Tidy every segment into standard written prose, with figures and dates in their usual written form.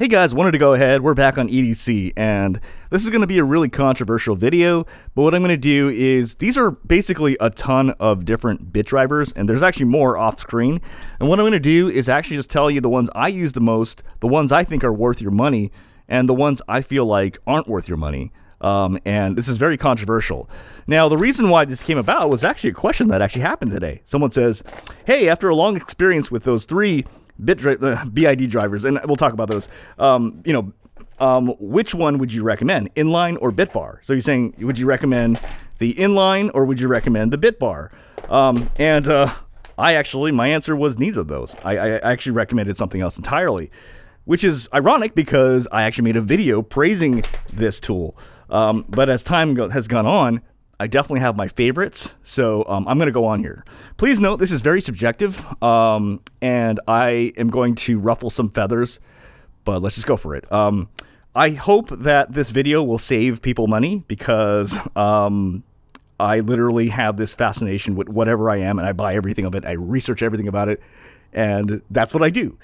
Hey guys, wanted to go ahead, we're back on EDC, and this is going to be a really controversial video, but what I'm going to do is, these are basically a ton of different bit drivers, and there's actually more off screen, and what I'm going to do is actually just tell you the ones I use the most, the ones I think are worth your money, and the ones I feel like aren't worth your money. And this is very controversial. Now, the reason why this came about was actually a question that actually happened today. Someone says, hey, after a long experience with those three BID drivers, and we'll talk about those, which one would you recommend, inline or bit bar? So you're saying, would you recommend the inline or would you recommend the bit bar? My answer was neither of those. I actually recommended something else entirely, which is ironic because I actually made a video praising this tool. But as time has gone on, I definitely have my favorites, so I'm going to go on here. Please note, this is very subjective, and I am going to ruffle some feathers, but let's just go for it. I hope that this video will save people money, because I literally have this fascination with whatever I am, and I buy everything of it, I research everything about it, and that's what I do.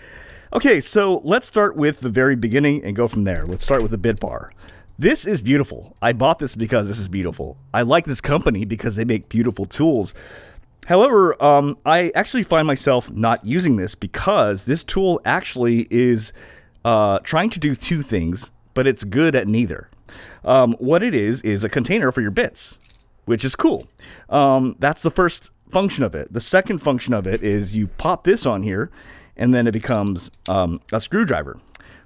Okay, so let's start with the very beginning and go from there. Let's start with the bit bar. This is beautiful. I bought this because this is beautiful. I like this company because they make beautiful tools. However, I actually find myself not using this because this tool actually is trying to do two things, but it's good at neither. What it is a container for your bits, which is cool. That's the first function of it. The second function of it is you pop this on here, and then it becomes a screwdriver.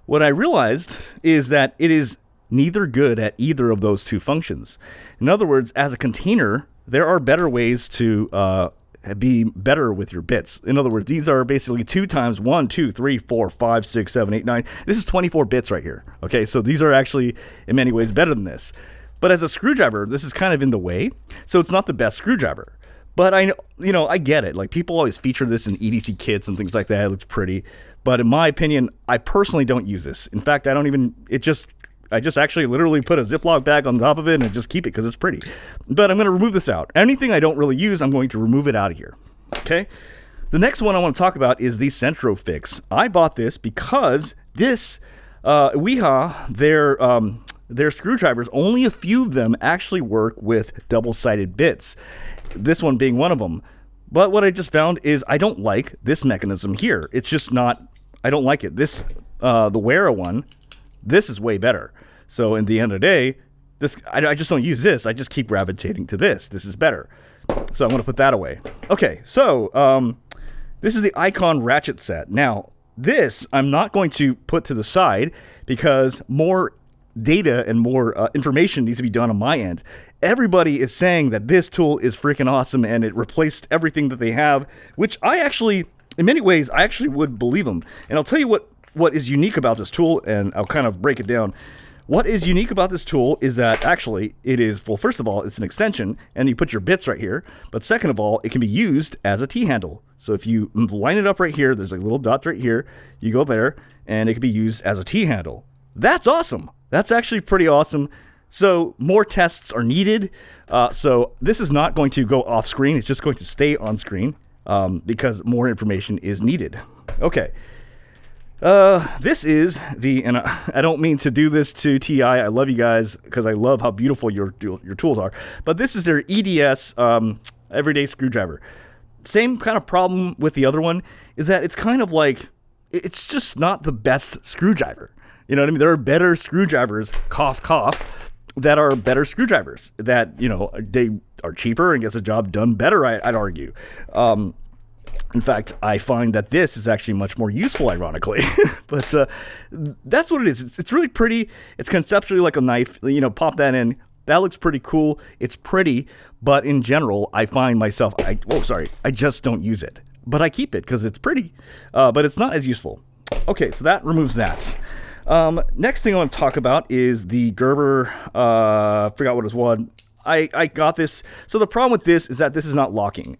What I realized is that it is neither good at either of those two functions. In other words, as a container, there are better ways to be better with your bits. In other words, these are basically 2 times 1, 2, 3, 4, 5, 6, 7, 8, 9. This is 24 bits right here. Okay, so these are actually in many ways better than this. But as a screwdriver, this is kind of in the way, so it's not the best screwdriver. But I get it. Like, people always feature this in EDC kits and things like that. It looks pretty. But in my opinion, I personally don't use this. In fact, I just actually literally put a Ziploc bag on top of it and just keep it because it's pretty. But I'm going to remove this out. Anything I don't really use, I'm going to remove it out of here. Okay? The next one I want to talk about is the Centrofix. I bought this because this, Wiha, their screwdrivers, only a few of them actually work with double-sided bits. This one being one of them. But what I just found is I don't like this mechanism here. It's just not, I don't like it. This, the Wera one, this is way better. So in the end of the day, I just don't use this. I just keep gravitating to this. This is better. So I'm going to put that away. Okay, so this is the Ikon ratchet set. Now, this I'm not going to put to the side because more data and more information needs to be done on my end. Everybody is saying that this tool is freaking awesome and it replaced everything that they have, which I actually, in many ways, I actually would believe them. And I'll tell you what is unique about this tool, and I'll kind of break it down. What is unique about this tool is that actually it is, well, first of all, it's an extension, and you put your bits right here. But second of all, it can be used as a T-handle. So if you line it up right here, there's a little dot right here. You go there, and it can be used as a T-handle. That's awesome. That's actually pretty awesome. So more tests are needed. So this is not going to go off screen. It's just going to stay on screen because more information is needed. Okay. This is the, and I don't mean to do this to TI. I love you guys because I love how beautiful your tools are. But this is their EDS everyday screwdriver. Same kind of problem with the other one is that it's kind of like, it's just not the best screwdriver. You know what I mean? There are better screwdrivers, cough, cough, that are better screwdrivers that, they are cheaper and gets the job done better, I'd argue. In fact, I find that this is actually much more useful, ironically. But that's what it is. It's really pretty. It's conceptually like a knife. Pop that in. That looks pretty cool. It's pretty, but in general, I find myself, I just don't use it. But I keep it because it's pretty, but it's not as useful. Okay, so that removes that. Next thing I want to talk about is the Gerber, forgot what it was. I got this. So the problem with this is that this is not locking.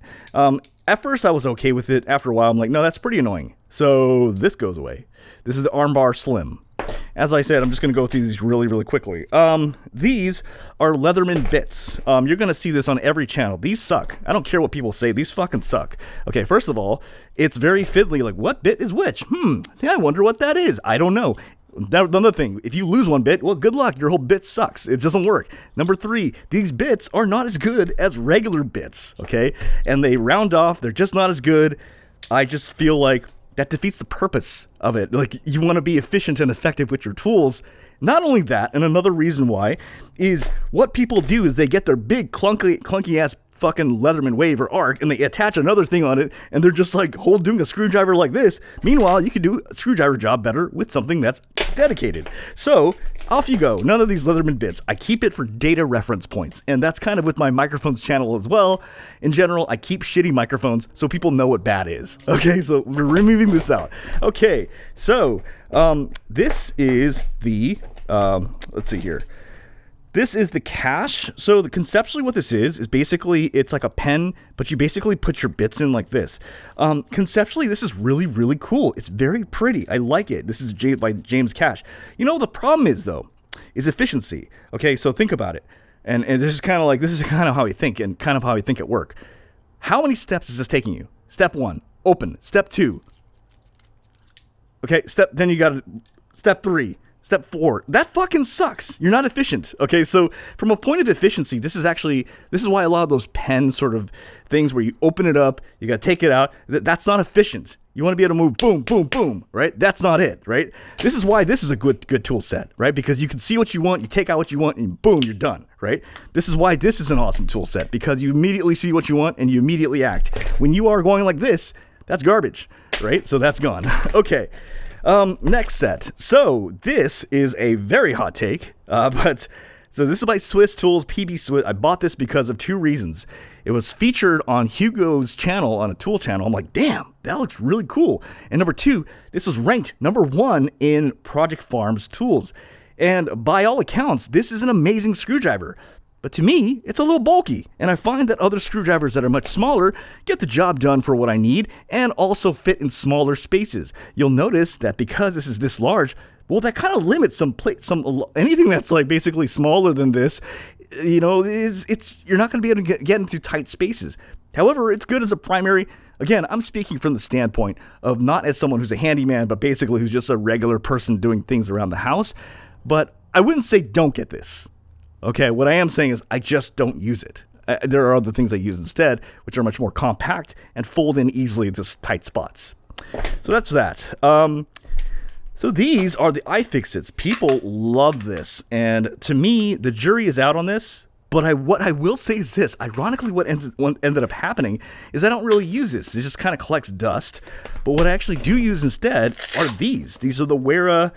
At first I was okay with it. After a while I'm like, no, that's pretty annoying. So this goes away. This is the Armbar Slim. As I said, I'm just going to go through these really, really quickly. These are Leatherman Bits. You're going to see this on every channel. These suck. I don't care what people say. These fucking suck. Okay, first of all, it's very fiddly. Like, what bit is which? Yeah, I wonder what that is. I don't know. Another thing, if you lose one bit, well, good luck. Your whole bit sucks. It doesn't work. Number 3, these bits are not as good as regular bits, okay? And they round off. They're just not as good. I just feel like that defeats the purpose of it. Like, you want to be efficient and effective with your tools. Not only that, and another reason why, is what people do is they get their big clunky-ass fucking Leatherman wave or arc, and they attach another thing on it, and they're just like doing a screwdriver like this. Meanwhile, you could do a screwdriver job better with something that's dedicated. So off you go. None of these Leatherman bits. I keep it for data reference points, and that's kind of with my microphones channel as well. In general, I keep shitty microphones so people know what bad is. Okay, so we're removing this out. Okay, so this is the let's see here. This is the cache. So conceptually what this is basically, it's like a pen, but you basically put your bits in like this. Conceptually, this is really, really cool. It's very pretty. I like it. This is by James Cash. You know, the problem is, though, is efficiency. Okay, so think about it. And this is kind of how I think, and kind of how I think at work. How many steps is this taking you? Step 1, open. Step 2. Okay, then you got step 3. Step 4, that fucking sucks. You're not efficient. Okay, so from a point of efficiency, this is why a lot of those pen sort of things where you open it up, you got to take it out, that's not efficient. You want to be able to move boom, boom, boom, right? That's not it, right? This is why this is a good tool set, right? Because you can see what you want, you take out what you want, and boom, you're done, right? This is why this is an awesome tool set, because you immediately see what you want and you immediately act. When you are going like this, that's garbage, right? So that's gone. Okay. Next set. So this is a very hot take, so this is by Swiss Tools PB Swiss. I bought this because of 2 reasons. It was featured on Hugo's channel, on a tool channel. I'm like, damn, that looks really cool. And number 2, this was ranked number 1 in Project Farm's tools. And by all accounts, this is an amazing screwdriver. But to me, it's a little bulky, and I find that other screwdrivers that are much smaller get the job done for what I need and also fit in smaller spaces. You'll notice that because this is this large, well, that kind of limits anything that's like basically smaller than this. You know, you're not going to be able to get into tight spaces. However, it's good as a primary. Again, I'm speaking from the standpoint of not as someone who's a handyman, but basically who's just a regular person doing things around the house. But I wouldn't say don't get this. Okay, what I am saying is I just don't use it. There are other things I use instead, which are much more compact and fold in easily into tight spots. So that's that. So these are the iFixits. People love this, and to me, the jury is out on this. But what I will say is this. Ironically, what ended up happening is I don't really use this. It just kind of collects dust. But what I actually do use instead are these. These are the Wera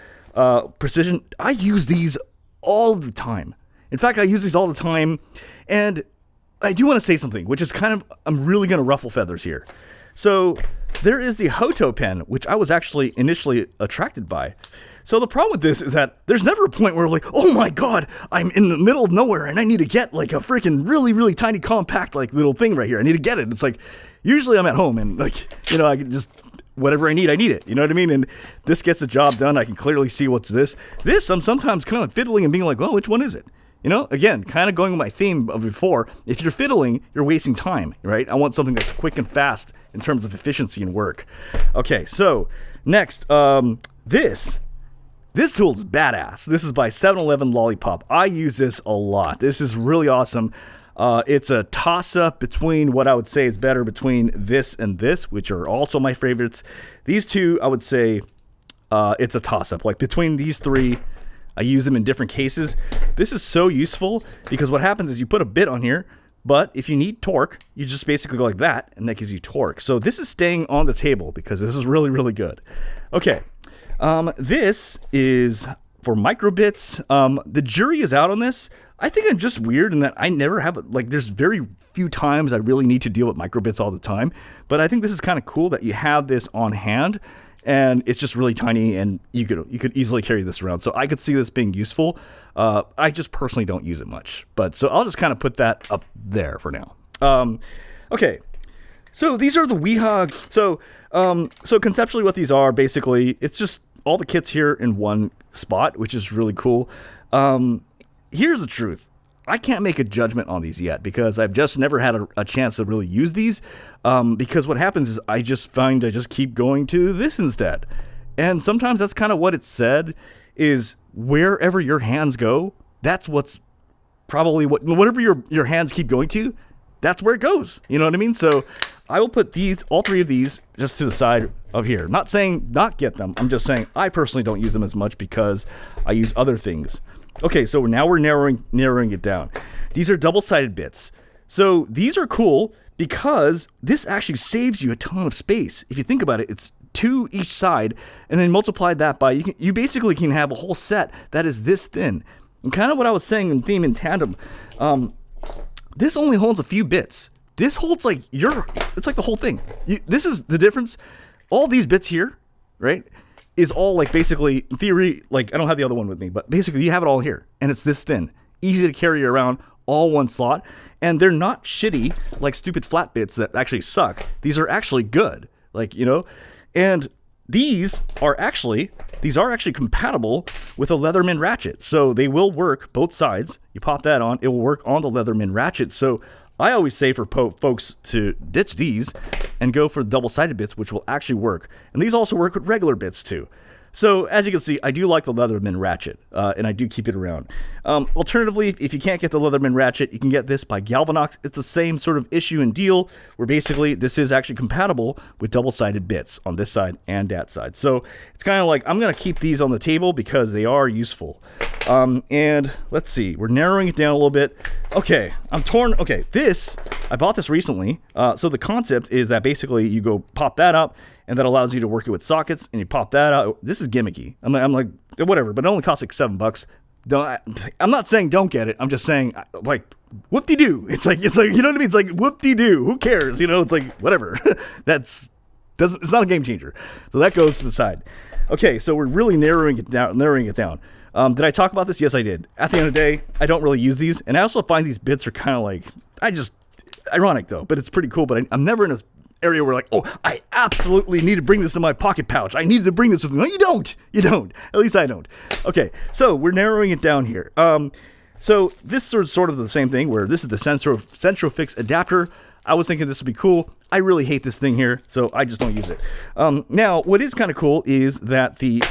Precision. I use these all the time. In fact, I use these all the time, and I do want to say something, which is I'm really going to ruffle feathers here. So there is the Hoto pen, which I was actually initially attracted by. So the problem with this is that there's never a point where like, oh my God, I'm in the middle of nowhere and I need to get like a freaking really, really tiny compact like little thing right here. I need to get it. It's like, usually I'm at home and like, you know, I can just, whatever I need it. You know what I mean? And this gets the job done. I can clearly see what's this. This, I'm sometimes kind of fiddling and being like, well, which one is it? You know, again, kind of going with my theme of before, if you're fiddling, you're wasting time, right? I want something that's quick and fast in terms of efficiency and work. Okay, so next, this tool is badass. This is by 7-Eleven Lollipop. I use this a lot. This is really awesome. It's a toss-up between what I would say is better between this and this, which are also my favorites. These two, I would say, it's a toss-up. Like between these three, I use them in different cases. This is so useful because what happens is you put a bit on here, but if you need torque, you just basically go like that, and that gives you torque. So this is staying on the table because this is really, really good. Okay, this is for microbits. The jury is out on this. I think I'm just weird in that I never have it. Like, there's very few times I really need to deal with microbits all the time. But I think this is kind of cool that you have this on hand. And it's just really tiny, and you could easily carry this around. So I could see this being useful. I just personally don't use it much, but so I'll just kind of put that up there for now. Okay, so these are the Wiha. So conceptually, what these are basically, it's just all the kits here in one spot, which is really cool. Here's the truth. I can't make a judgment on these yet because I've just never had a chance to really use these. Because what happens is I just keep going to this instead. And sometimes that's kind of what it said. is wherever your hands go, that's what's probably whatever your hands keep going to, that's where it goes. You know what I mean? So I will put all 3 of these just to the side of here. Not saying not get them. I'm just saying I personally don't use them as much because I use other things. Okay, so now we're narrowing it down. These are double-sided bits. So these are cool because this actually saves you a ton of space. If you think about it, it's 2 each side, and then multiply that by, you basically can have a whole set that is this thin. And kind of what I was saying in theme in tandem, this only holds a few bits. This holds like it's like the whole thing. This is the difference. All these bits here, right, is all like basically, in theory, like I don't have the other one with me, but basically you have it all here, and it's this thin. Easy to carry around, all one slot, and they're not shitty like stupid flat bits that actually suck. These are actually good, like, you know, and these are actually compatible with a Leatherman ratchet, so they will work both sides. You pop that on, it will work on the Leatherman ratchet. So I always say for folks to ditch these and go for the double-sided bits, which will actually work. And these also work with regular bits too. So as you can see, I do like the Leatherman ratchet, and I do keep it around. Alternatively, if you can't get the Leatherman ratchet, you can get this by Galvanox. It's the same sort of issue and deal, where basically this is actually compatible with double-sided bits on this side and that side. So it's kind of like, I'm going to keep these on the table because they are useful. And let's see, we're narrowing it down a little bit. Okay, I'm torn. Okay, I bought this recently. So the concept is that basically you go pop that up, and that allows you to work it with sockets, and you pop that out. This is gimmicky. I'm like, whatever, but it only costs like $7. I'm not saying don't get it. I'm just saying, like, whoop-de-doo. It's like, you know what I mean? It's like, whoop-de-doo. Who cares? You know, it's like, whatever. It's not a game changer. So that goes to the side. Okay, so we're really narrowing it down. Did I talk about this? Yes, I did. At the end of the day, I don't really use these, and I also find these bits are kind of like, ironic though, but it's pretty cool, but I'm never in a area where like, oh, I absolutely need to bring this in my pocket pouch. I need to bring this with me. No, you don't. At least I don't. Okay, so we're narrowing it down here. So this is sort of the same thing where this is the Centrofix adapter. I was thinking this would be cool. I really hate this thing here, so I just don't use it. Now, what is kind of cool is that the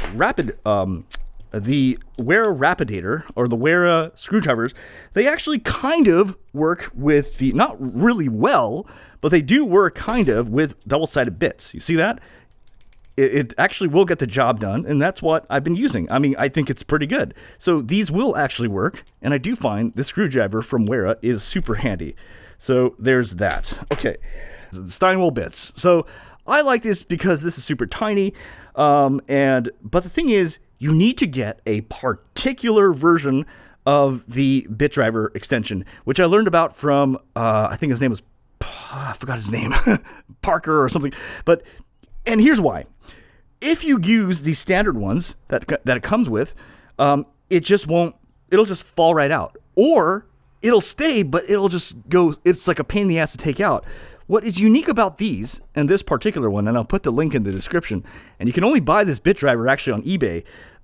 Wera Rapidator, or the Wera screwdrivers, they actually kind of work with not really well, but they do work kind of with double-sided bits. You see that? It actually will get the job done, and that's what I've been using. I mean, I think it's pretty good. So these will actually work, and I do find this screwdriver from Wera is super handy. So there's that. Okay, Steinwhale Bits. So I like this because this is super tiny, but the thing is, you need to get a particular version of the bit driver extension, which I learned about from, I think his name was, I forgot his name, Parker or something. And here's why. If you use the standard ones that it comes with, it'll just fall right out. Or it'll stay, but it'll just go, it's like a pain in the ass to take out. What is unique about these, and this particular one, and I'll put the link in the description, and you can only buy this bit driver actually on eBay,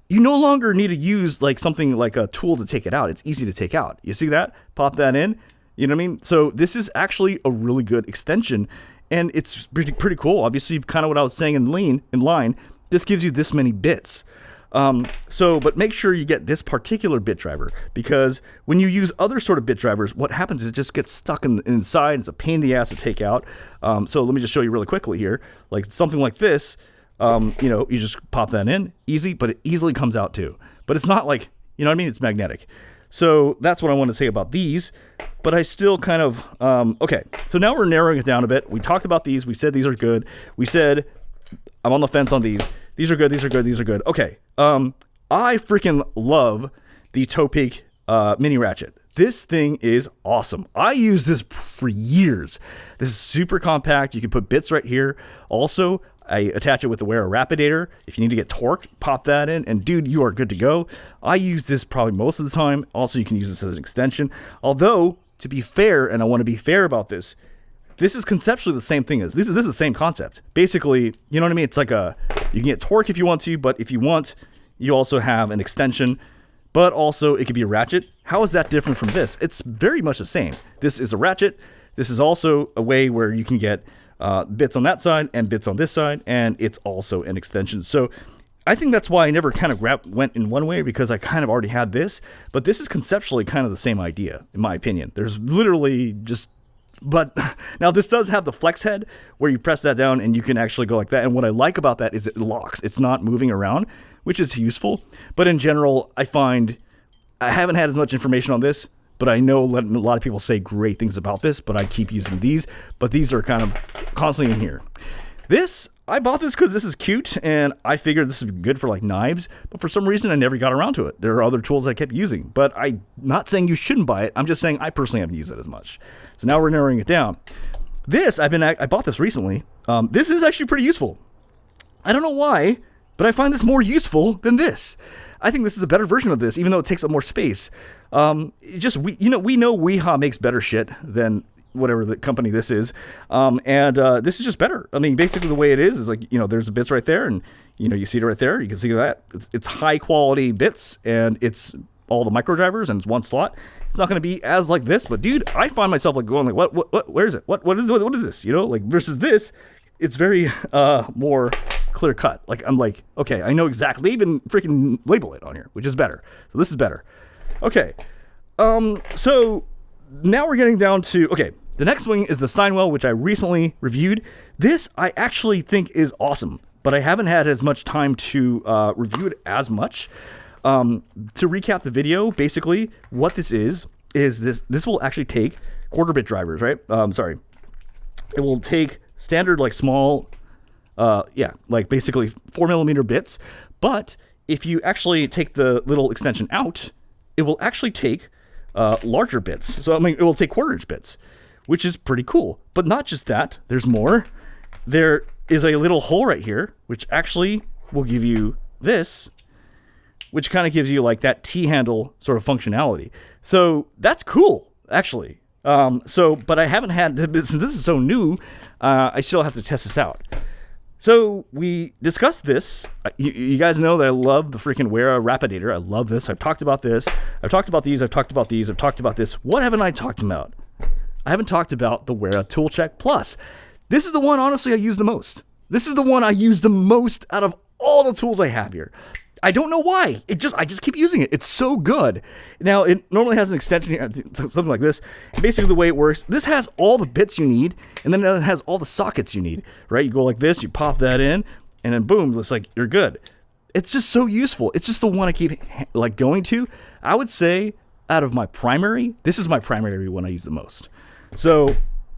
you no longer need to use like something like a tool to take it out. It's easy to take out. You see that? Pop that in. You know what I mean? So this is actually a really good extension, and it's pretty cool. Obviously, kind of what I was saying in line, this gives you this many bits. But make sure you get this particular bit driver, because when you use other sort of bit drivers, what happens is it just gets stuck inside. It's a pain in the ass to take out. So let me just show you really quickly here. Like something like this, you just pop that in, easy, but it easily comes out too. But it's not like, you know what I mean? It's magnetic. So that's what I want to say about these, but I still kind of, okay. So now we're narrowing it down a bit. We talked about these. We said these are good. We said, I'm on the fence on these. These are good. These are good. These are good. Okay. I freaking love the Topeak mini ratchet. This thing is awesome. I use this for years. This is super compact. You can put bits right here. Also, I attach it with the Wera Rapidator. If you need to get torque, pop that in, and dude, you are good to go. I use this probably most of the time. Also, you can use this as an extension. Although, to be fair, and I want to be fair about this, this is conceptually the same thing as this is the same concept. Basically, you know what I mean? It's like you can get torque if you want to, but if you want, you also have an extension, but also it could be a ratchet. How is that different from this? It's very much the same. This is a ratchet. This is also a way where you can get bits on that side and bits on this side, and it's also an extension. So I think that's why I never kind of went in one way, because I kind of already had this. But this is conceptually kind of the same idea, in my opinion. There's literally just... But now this does have the flex head where you press that down and you can actually go like that. And what I like about that is it locks. It's not moving around, which is useful. But in general, I find... I haven't had as much information on this, but I know a lot of people say great things about this, but I keep using these. But these are kind of constantly in here. I bought this because this is cute, and I figured this would be good for like knives, but for some reason I never got around to it. There are other tools I kept using, but I'm not saying you shouldn't buy it. I'm just saying I personally haven't used it as much. So now we're narrowing it down. I bought this recently. This is actually pretty useful. I don't know why, but I find this more useful than this. I think this is a better version of this, even though it takes up more space. We know Wiha makes better shit than whatever the company this is, and this is just better. I mean, basically the way it is like, there's the bits right there, and you see it right there. You can see that it's high quality bits, and it's all the micro drivers, and it's one slot. It's not going to be as like this, but dude, I find myself like going like, what, where is it? What is this? Like versus this, it's very more clear cut. Like I'm like, okay, I know exactly. They even freaking label it on here, which is better. So this is better. Okay, so now we're getting down to, okay, the next one is the Steinwhale, which I recently reviewed. This I actually think is awesome, but I haven't had as much time to review it as much. To recap the video, basically what this is this will actually take quarter bit drivers, right? It will take standard like small, like basically 4mm bits, but if you actually take the little extension out, it will actually take larger bits. So I mean, it will take 1/4 inch bits, which is pretty cool. But not just that, there's more. There is a little hole right here, which actually will give you this, which kind of gives you like that T-handle sort of functionality. So that's cool, actually. But I haven't had, since this is so new, I still have to test this out. So we discussed this. You guys know that I love the freaking Wera Rapidator. I love this. I've talked about this. I've talked about these. I've talked about these. I've talked about this. What haven't I talked about? I haven't talked about the Wera Toolcheck Plus. This is the one, honestly, I use the most. This is the one I use the most out of all the tools I have here. I don't know why. I just keep using it. It's so good. Now, it normally has an extension here, something like this. And basically, the way it works, this has all the bits you need, and then it has all the sockets you need, right? You go like this, you pop that in, and then boom, it's like you're good. It's just so useful. It's just the one I keep like going to. I would say out of my primary, this is my primary one I use the most. So,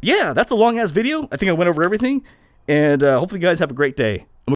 yeah, that's a long-ass video. I think I went over everything, and hopefully you guys have a great day.